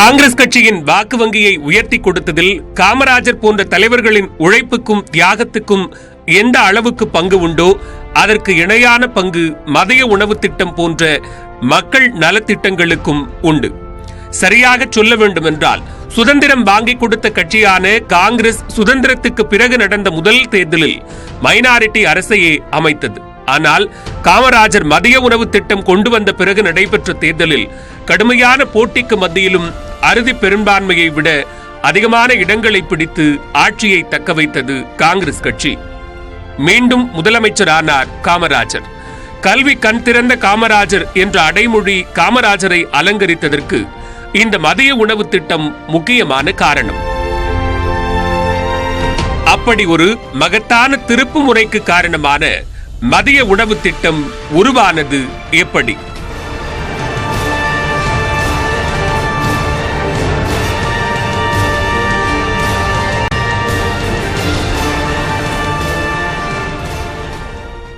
காங்கிரஸ் கட்சியின் வாக்கு வங்கியை உயர்த்தி கொடுத்ததில் காமராஜர் போன்ற தலைவர்களின் உழைப்புக்கும் தியாகத்துக்கும் எந்த அளவுக்கு பங்கு உண்டோ அதற்கு இணையான பங்கு மதிய உணவு திட்டம் போன்ற மக்கள் நலத்திட்டங்களுக்கும் உண்டு. சரியாக சொல்ல வேண்டுமென்றால் சுதந்திரம் வாங்கி கொடுத்த கட்சியான காங்கிரஸ் சுதந்திரத்துக்கு பிறகு நடந்த முதல் தேர்தலில் மைனாரிட்டி அரசையே அமைத்தது. ஆனால் காமராஜர் மதிய உணவு திட்டம் கொண்டு வந்த பிறகு நடைபெற்ற தேர்தலில் கடுமையான போட்டிக்கு மத்தியிலும் அறுதி பெரும்பான்மையை விட அதிகமான இடங்களை பிடித்து ஆட்சியை தக்க வைத்தது காங்கிரஸ் கட்சி. மீண்டும் முதலமைச்சரானார் காமராஜர். கல்வி கண் திறந்த காமராஜர் என்ற அடைமொழி காமராஜரை அலங்கரித்ததற்கு இந்த மதிய உணவு திட்டம் முக்கியமான காரணம். அப்படி ஒரு மகத்தான திருப்பு முறைக்கு காரணமான மதிய உணவு திட்டம் உருவானது எப்படி?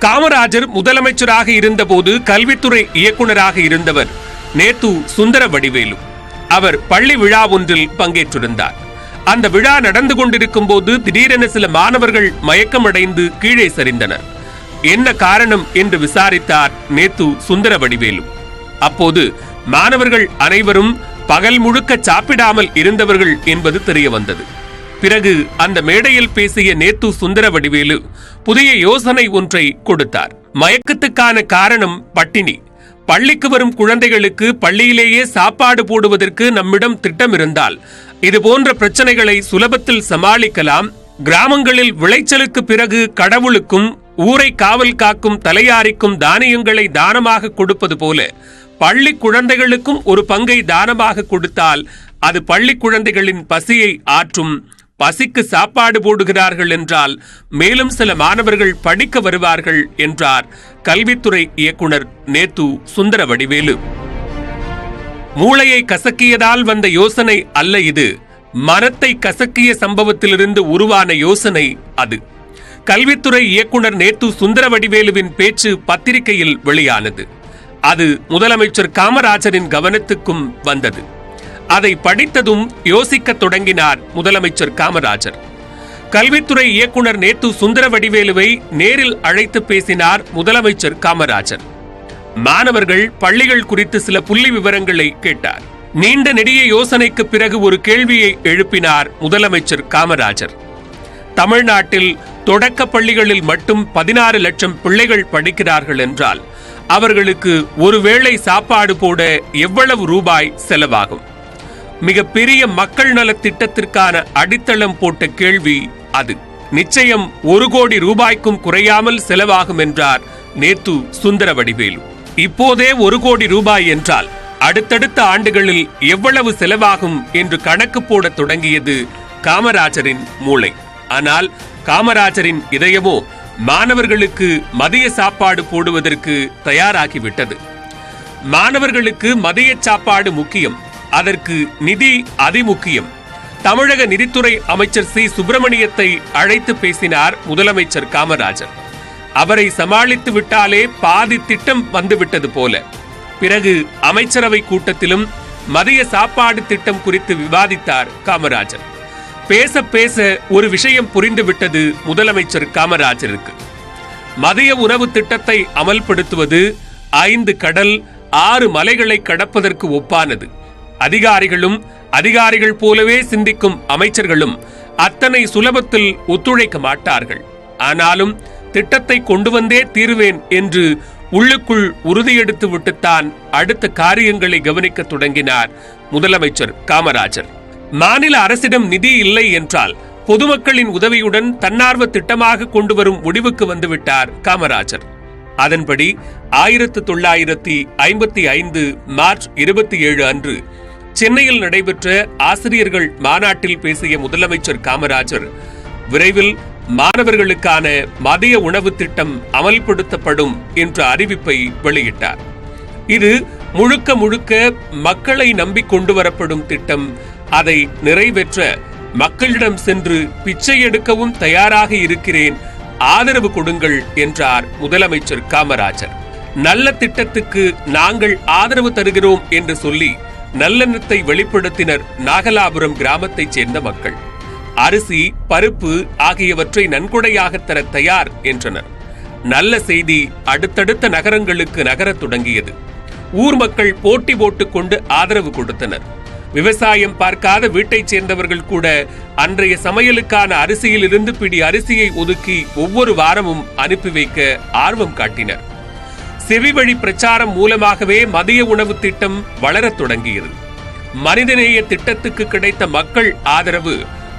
காமராஜர் முதலமைச்சராக இருந்தபோது கல்வித்துறை இயக்குநராக இருந்தவர் நேத்து சுந்தர வடிவேலு. அவர் பள்ளி விழா ஒன்றில் பங்கேற்றிருந்தார். அந்த விழா நடந்து கொண்டிருக்கும் போது திடீரென சில மாணவர்கள் மயக்கமடைந்து கீழே சரிந்தனர். என்ன காரணம் என்று விசாரித்தார் நேத்து சுந்தர வடிவேலு. அப்போது மாணவர்கள் அனைவரும் பகல் முழுக்க சாப்பிடாமல் இருந்தவர்கள் என்பது தெரிய வந்தது. பிறகு அந்த மேடையில் பேசிய நேத்து சுந்தர வடிவேலு புதிய யோசனை ஒன்றை கொடுத்தார். மயக்கத்துக்கான காரணம் பட்டினி. பள்ளிக்கு வரும் குழந்தைகளுக்கு பள்ளியிலேயே சாப்பாடு போடுவதற்கு நம்மிடம் திட்டம் இருந்தால் இது போன்ற பிரச்சனைகளை சுலபத்தில் சமாளிக்கலாம். கிராமங்களில் விளைச்சலுக்கு பிறகு கடவுளுக்கும் ஊரை காவல் காக்கும் தலையாரிக்கும் தானியங்களை தானமாக கொடுப்பது போல பள்ளி குழந்தைகளுக்கும் ஒரு பங்கை தானமாக கொடுத்தால் அது பள்ளி குழந்தைகளின் பசியை ஆற்றும். பசிக்கு சாப்பாடு போடுகிறார்கள் என்றால் மேலும் சில மாணவர்கள் படிக்க வருவார்கள் என்றார் கல்வித்துறை இயக்குனர் நேத்து சுந்தர வடிவேலு. மூளையை கசக்கியதால் வந்த யோசனை அல்ல இது. மனத்தை கசக்கிய சம்பவத்திலிருந்து உருவான யோசனை அது. கல்வித்துறை இயக்குனர் நேத்து சுந்தர வடிவேலுவின் பேச்சு பத்திரிகையில் வெளியானது. அது முதலமைச்சர் காமராஜரின் கவனத்துக்கும் வந்தது. அதை படித்ததும் யோசிக்க தொடங்கினார் முதலமைச்சர் காமராஜர். கல்வித்துறை இயக்குனர் நேத்து சுந்தர வடிவேலுவை நேரில் அழைத்து பேசினார் முதலமைச்சர் காமராஜர். மாணவர்கள் பள்ளிகள் குறித்து சில புள்ளி விவரங்களை கேட்டார். நீண்ட நெடிய யோசனைக்கு பிறகு ஒரு கேள்வியை எழுப்பினார் முதலமைச்சர் காமராஜர். தமிழ்நாட்டில் தொடக்க பள்ளிகளில் மட்டும் 16 லட்சம் பிள்ளைகள் படிக்கிறார்கள் என்றால் அவர்களுக்கு ஒருவேளை சாப்பாடு போட எவ்வளவு ரூபாய் செலவாகும்? மிகப்பெரிய மக்கள் நல திட்டத்திற்கான அடித்தளம் போட்ட கேள்வி அது. நிச்சயம் 1 கோடி ரூபாய்க்கும் குறையாமல் செலவாகும் என்றார் நேத்து சுந்தர வடிவேலு. இப்போதே 1 கோடி ரூபாய் என்றால் அடுத்தடுத்த ஆண்டுகளில் எவ்வளவு செலவாகும் என்று கணக்கு போட தொடங்கியது காமராஜரின் மூளை. ஆனால் காமராஜரின் இதயமோ மாணவர்களுக்கு மதிய சாப்பாடு போடுவதற்கு தயாராகிவிட்டது. மாணவர்களுக்கு மதிய சாப்பாடு முக்கியம். அதற்கு நிதி அதிமுக்கியம். தமிழக நிதித்துறை அமைச்சர் சி சுப்பிரமணியத்தை அழைத்து பேசினார் முதலமைச்சர் காமராஜர். அவரை சமாளித்து விட்டாலே பாதி திட்டம் வந்துவிட்டது போல. பிறகு அமைச்சரவை கூட்டத்திலும் மதிய சாப்பாடு திட்டம் குறித்து விவாதித்தார் காமராஜர். பேச பேச ஒரு விஷயம் புரிந்துவிட்டது முதலமைச்சர் காமராஜருக்கு. மதிய உணவு திட்டத்தை அமல்படுத்துவது 5 கடல் 6 மலைகளை கடப்பதற்கு ஒப்பானது. அதிகாரிகள் போலவே சிந்திக்கும் அமைச்சர்களும் அத்தனை சுலபத்தில் ஒத்துழைக்க மாட்டார்கள். ஆனாலும் திட்டத்தை கொண்டு வந்தே தீருவேன் என்று உள்ளுக்குள் உறுதியெடுத்து விட்டுத்தான் அடுத்த காரியங்களை கவனிக்க தொடங்கினார் முதலமைச்சர் காமராஜர். மாநில அரசிடம் நிதி இல்லை என்றால் பொதுமக்களின் உதவியுடன் தன்னார்வ திட்டமாக கொண்டு வரும் முடிவுக்கு வந்துவிட்டார் காமராஜர். அதன்படி 1955 மார்ச் 27 அன்று சென்னையில் நடைபெற்ற ஆசிரியர்கள் மாநாட்டில் பேசிய முதலமைச்சர் காமராஜர் விரைவில் மாணவர்களுக்கான மதிய உணவு திட்டம் அமல்படுத்தப்படும் என்ற அறிவிப்பை வெளியிட்டார். இது முழுக்க முழுக்க மக்களை நம்பி கொண்டு வரப்படும் திட்டம். அதை நிறைவேற்ற மக்களிடம் சென்று பிச்சை எடுக்கவும் தயாராக இருக்கிறேன், ஆதரவு கொடுங்கள் என்றார் முதலமைச்சர் காமராஜர். நல்ல திட்டத்துக்கு நாங்கள் ஆதரவு தருகிறோம் என்று சொல்லி நல்லெண்ணத்தை வெளிப்படுத்தினர் நாகலாபுரம் கிராமத்தைச் சேர்ந்த மக்கள். அரிசி, பருப்பு ஆகியவற்றை நன்கொடையாக தர தயார் என்றனர். நல்ல செய்தி அடுத்தடுத்த நகரங்களுக்கு நகரத் தொடங்கியது. ஊர் மக்கள் போட்டி போட்டுக் கொண்டு ஆதரவு கொடுத்தனர். விவசாயம் பார்க்காத வீட்டைச் சேர்ந்தவர்கள் கூட அன்றைய சமையலுக்கான அரிசியிலிருந்து பிடி அரிசியை ஒதுக்கி ஒவ்வொரு வாரமும் அனுப்பி வைக்க ஆர்வம் காட்டினர். செவிவழி பிரச்சாரம் மூலமாகவே மதிய உணவு திட்டம் வளரத் தொடங்கியது. மனிதநேய திட்டத்துக்கு கிடைத்த மக்கள் ஆதரவு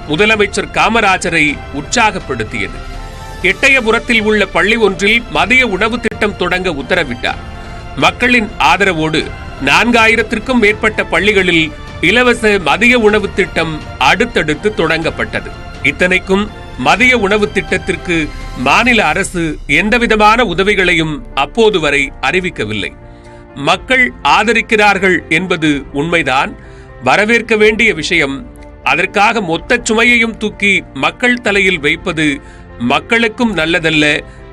முதலமைச்சர் காமராஜரை உற்சாகப்படுத்தியது. எட்டயபுரத்தில் உள்ள பள்ளி ஒன்றில் மதிய உணவு திட்டம் தொடங்க உத்தரவிட்டார். மக்களின் ஆதரவோடு 4000க்கும் மேற்பட்ட பள்ளிகளில் இலவச மதிய உணவு திட்டம் அடுத்தடுத்து தொடங்கப்பட்டது. இத்தனைக்கும் மதிய உணவு திட்டத்திற்கு மாநில அரசு எந்தவிதமான உதவிகளையும் அப்போது வரை அறிவிக்கவில்லை. மக்கள் ஆதரிக்கிறார்கள் என்பது உண்மைதான், வரவேற்க வேண்டிய விஷயம். அதற்காக மொத்த சுமையையும் தூக்கி மக்கள் தலையில் வைப்பது மக்களுக்கும் நல்லதல்ல,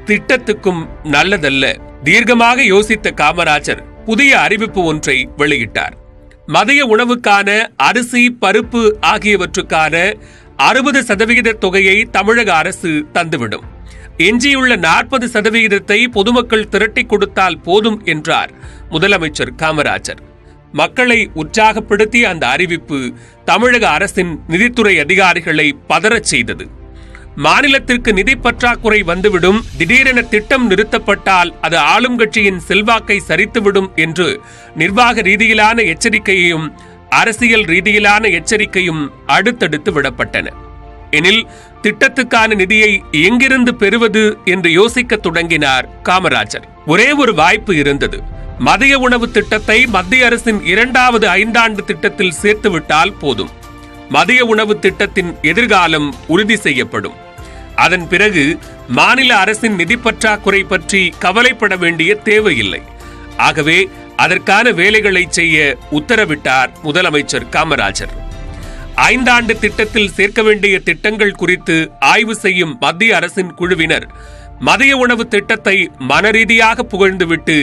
திட்டத்துக்கும் நல்லதல்ல. தீர்க்கமாக யோசித்த காமராஜர் புதிய அறிவிப்பு ஒன்றை வெளியிட்டார். மதிய உணவுக்கான அரிசி, பருப்பு ஆகியவற்றுக்கான 60% தொகையை தமிழக அரசு தந்துவிடும். எஞ்சியுள்ள 40% பொதுமக்கள் திரட்டி கொடுத்தால் போதும் என்றார் முதலமைச்சர் காமராஜர். மக்களை உற்சாகப்படுத்திய அந்த அறிவிப்பு தமிழக அரசின் நிதித்துறை அதிகாரிகளை பதறச் செய்தது. மாநிலத்திற்கு நிதி பற்றாக்குறை வந்துவிடும், திடீரென திட்டம் நிறுத்தப்பட்டால் அது ஆளும் கட்சியின் செல்வாக்கை சரித்துவிடும் என்று நிர்வாக ரீதியிலான எச்சரிக்கையையும் அரசியல் ரீதியிலான எச்சரிக்கையும் அடுத்தடுத்து விடப்பட்டன. எனில் திட்டத்துக்கான நிதியை எங்கிருந்து பெறுவது என்று யோசிக்க தொடங்கினார் காமராஜர். ஒரே ஒரு வாய்ப்பு இருந்தது. மதிய உணவு திட்டத்தை மத்திய அரசின் 2வது 5ஆண்டு திட்டத்தில் சேர்த்துவிட்டால் போதும். மதிய உணவு திட்டத்தின் எதிர்காலம் உறுதி செய்யப்படும். அதன் பிறகு மாநில அரசின் நிதி பற்றாக்குறை பற்றி கவலைப்பட வேண்டிய தேவையில்லை. ஆகவே அதற்கான வேலைகளை செய்ய உத்தரவிட்டார் முதலமைச்சர் காமராஜர். 5ஆண்டு திட்டத்தில் சேர்க்க வேண்டிய திட்டங்கள் குறித்து ஆய்வு செய்யும் மத்திய அரசின் குழுவினர் மதிய உணவு திட்டத்தை மனரீதியாக புகழ்ந்துவிட்டு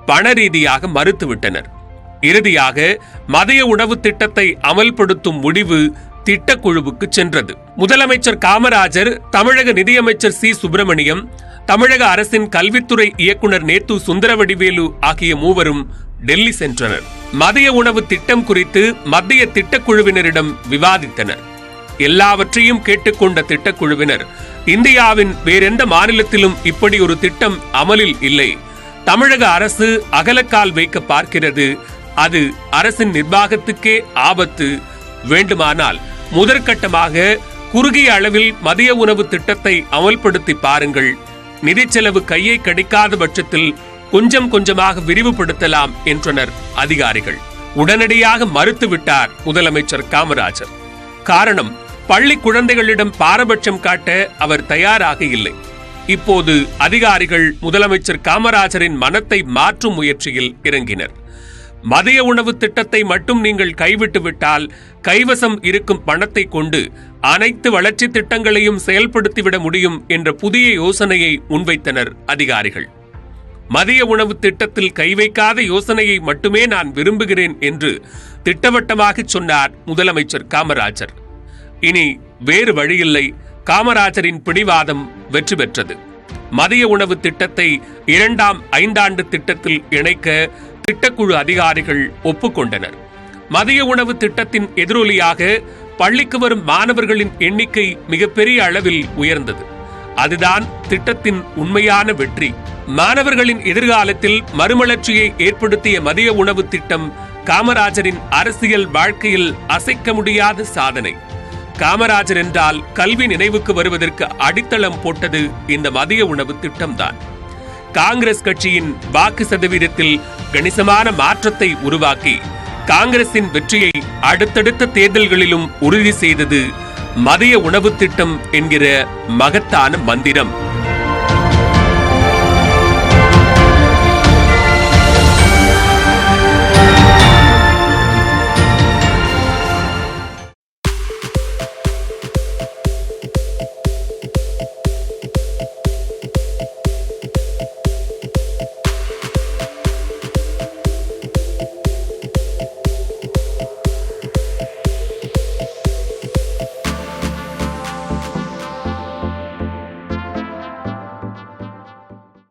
பண ரீதியாக மறுத்துவிட்டனர். இறுதியாக மதிய உணவு திட்டத்தை அமல்படுத்தும் முடிவு திட்டக்குழுவுக்கு சென்றது. முதலமைச்சர் காமராஜர், தமிழக நிதியமைச்சர் சி. சுப்பிரமணியம், தமிழக அரசின் கல்வித்துறை இயக்குனர் நேத்து சுந்தரவடிவேலு ஆகிய மூவரும் டெல்லி சென்றனர். மதிய உணவு திட்டம் குறித்து மத்திய திட்டக்குழுவினரிடம் விவாதித்தனர். எல்லாவற்றையும் கேட்டுக்கொண்ட திட்டக்குழுவினர், இந்தியாவின் வேறெந்த மாநிலத்திலும் இப்படி ஒரு திட்டம் அமலில் இல்லை. தமிழக அரசு அகலக்கால் வைக்க பார்க்கிறது. அது அரசின் நிர்வாகத்துக்கே ஆபத்து. வேண்டுமானால் முதற்கட்டமாக குறுகிய அளவில் மதிய உணவு திட்டத்தை அமல்படுத்தி பாருங்கள். நிதி செலவு கையை கடிக்காத பட்சத்தில் கொஞ்சம் கொஞ்சமாக விரிவுபடுத்தலாம் என்றனர் அதிகாரிகள். உடனடியாக மறுத்துவிட்டார் முதலமைச்சர் காமராஜர். காரணம், பள்ளி குழந்தைகளிடம் பாரபட்சம் காட்ட அவர் தயாராக இல்லை. இப்போது அதிகாரிகள் முதலமைச்சர் காமராஜரின் மனத்தை மாற்றும் முயற்சியில் இறங்கினர். மதிய உணவு திட்டத்தை மட்டும் நீங்கள் கைவிட்டு விட்டால் கைவசம் இருக்கும் பணத்தை கொண்டு அனைத்து வளர்ச்சி திட்டங்களையும் செயல்படுத்திவிட முடியும் என்ற புதிய யோசனையை முன்வைத்தனர் அதிகாரிகள். மதிய உணவு திட்டத்தில் கை வைக்காத யோசனையை மட்டுமே நான் விரும்புகிறேன் என்று திட்டவட்டமாக சொன்னார் முதலமைச்சர் காமராஜர். இனி வேறு வழியில்லை. காமராஜரின் பிடிவாதம் வெற்றி பெற்றது. மதிய உணவு திட்டத்தை 2ஆம் 5ஆண்டு திட்டத்தில் இணைக்க திட்டக்குழு அதிகாரிகள் ஒப்புக்கொண்டனர். மதிய உணவு திட்டத்தின் எதிரொலியாக பள்ளிக்கு வரும் மாணவர்களின் எண்ணிக்கை மிகப்பெரிய அளவில் உயர்ந்தது. அதுதான் திட்டத்தின் உண்மையான வெற்றி. மாணவர்களின் எதிர்காலத்தில் மறுமலர்ச்சியை ஏற்படுத்திய மதிய உணவு திட்டம் காமராஜரின் அரசியல் வாழ்க்கையில் அசைக்க முடியாத சாதனை. காமராஜர் என்றால் கல்வி நினைவுக்கு வருவதற்கு அடித்தளம் போட்டது இந்த மதிய உணவு திட்டம்தான். காங்கிரஸ் கட்சியின் வாக்கு சதவீதத்தில் கணிசமான மாற்றத்தை உருவாக்கி காங்கிரசின் வெற்றியை அடுத்தடுத்த தேர்தல்களிலும் உறுதி செய்தது மதிய உணவு திட்டம் என்கிற மகத்தான மந்திரம்.